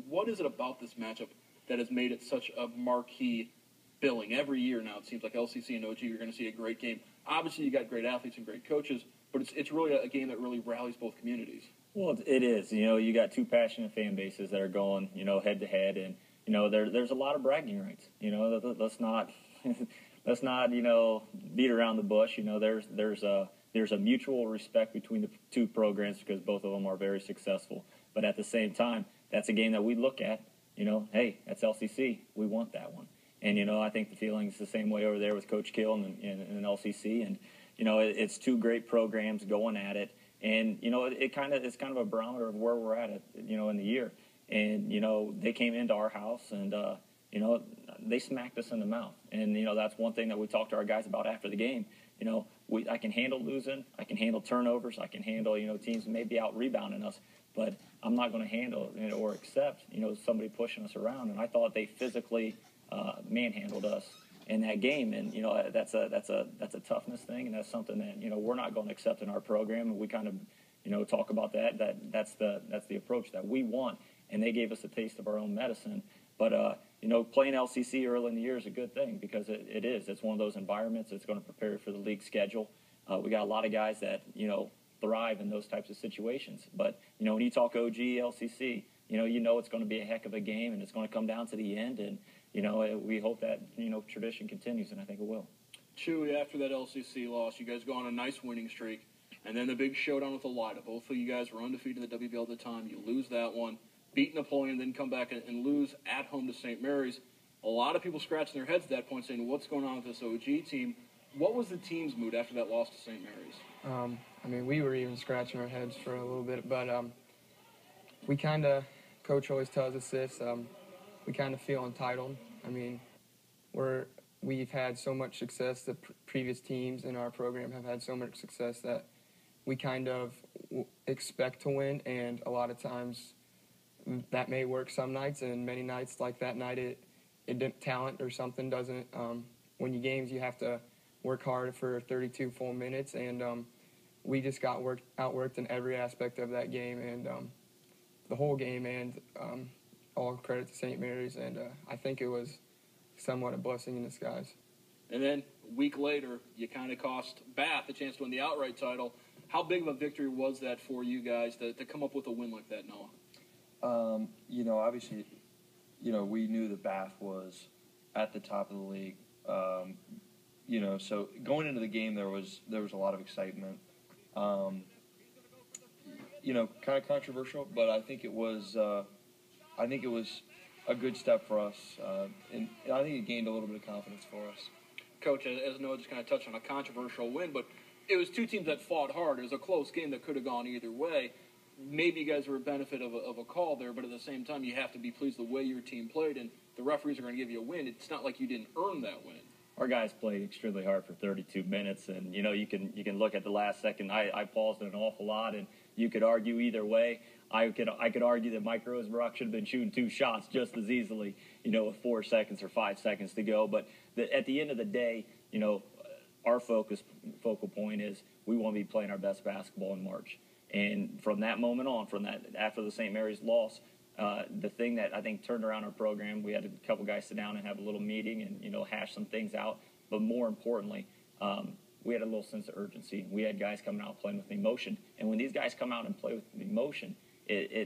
What is it about this matchup that has made it such a marquee billing? Every year now it seems like LCC and OG, you're going to see a great game. Obviously, you got great athletes and great coaches, but it's really a game that really rallies both communities. Well, it is. You got two passionate fan bases that are going, head to head, and there's a lot of bragging rights. Let's not let's not beat around the bush. There's a mutual respect between the two programs because both of them are very successful. But at the same time, that's a game that we look at. Hey, that's LCC. We want that one. And I think the feeling is the same way over there with Coach Kill and LCC. And it's two great programs going at it. And it's kind of a barometer of where we're at in the year. And they came into our house and they smacked us in the mouth. And that's one thing that we talked to our guys about after the game. I can handle losing, I can handle turnovers, I can handle teams maybe out rebounding us, but I'm not going to handle or accept somebody pushing us around. And I thought they physically manhandled us in that game, and that's a toughness thing, and that's something that we're not going to accept in our program. And we kind of talk about that's the approach that we want. And they gave us a taste of our own medicine. But playing LCC early in the year is a good thing because it is. It's one of those environments that's going to prepare for the league schedule. We got a lot of guys that thrive in those types of situations. But when you talk OG, LCC, it's going to be a heck of a game, and it's going to come down to the end. And we hope that tradition continues, and I think it will. Chewy, after that LCC loss, you guys go on a nice winning streak, and then the big showdown with Ottawa. Both of you guys were undefeated in the WBL at the time. You lose that one, beat Napoleon, then come back and lose at home to St. Mary's. A lot of people scratching their heads at that point, saying, "What's going on with this OG team?" What was the team's mood after that loss to St. Mary's? We were even scratching our heads for a little bit, but we kind of, Coach always tells us this, we kind of feel entitled. We've had so much success, the previous teams in our program have had so much success that we kind of expect to win, and a lot of times that may work some nights, and many nights like that night talent or something doesn't. When you games, you have to work hard for 32 full minutes, and we just got outworked in every aspect of that game, and the whole game, and all credit to St. Mary's, and I think it was somewhat a blessing in disguise. And then a week later, you kind of cost Bath a chance to win the outright title. How big of a victory was that for you guys to come up with a win like that, Noah? Obviously, we knew that Bath was at the top of the league. So going into the game, there was a lot of excitement. Kind of controversial, but I think it was a good step for us, and I think it gained a little bit of confidence for us. Coach, as Noah just kind of touched on, a controversial win, but it was two teams that fought hard. It was a close game that could have gone either way. Maybe you guys were a benefit of a call there, but at the same time, you have to be pleased the way your team played, and the referees are going to give you a win. It's not like you didn't earn that win. Our guys played extremely hard for 32 minutes, and you can look at the last second. I paused an awful lot, and you could argue either way. I could argue that Mike Rosenbrock should have been shooting two shots just as easily, with 4 seconds or 5 seconds to go. But at the end of the day, our focal point is we want to be playing our best basketball in March. And from that moment on, after the St. Mary's loss, the thing that I think turned around our program, we had a couple guys sit down and have a little meeting and hash some things out. But more importantly, we had a little sense of urgency. We had guys coming out playing with emotion, and when these guys come out and play with emotion, they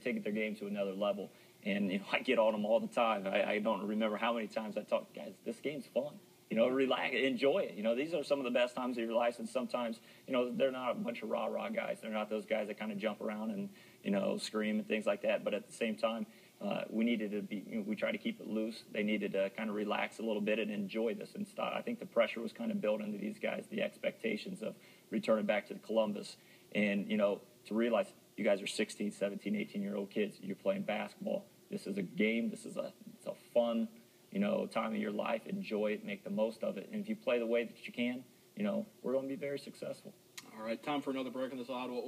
take their game to another level. And I get on them all the time. I don't remember how many times I talk, guys, this game's fun. Relax, enjoy it. These are some of the best times of your life, and sometimes, they're not a bunch of rah-rah guys. They're not those guys that kind of jump around and, scream and things like that. But at the same time, we needed to be, we tried to keep it loose. They needed to kind of relax a little bit and enjoy this and stuff. I think the pressure was kind of built into these guys, the expectations of returning back to Columbus. And, to realize you guys are 16, 17, 18-year-old kids. You're playing basketball. This is a game. It's a fun, time of your life. Enjoy it. Make the most of it. And if you play the way that you can, we're going to be very successful. All right, time for another break in this Ottawa.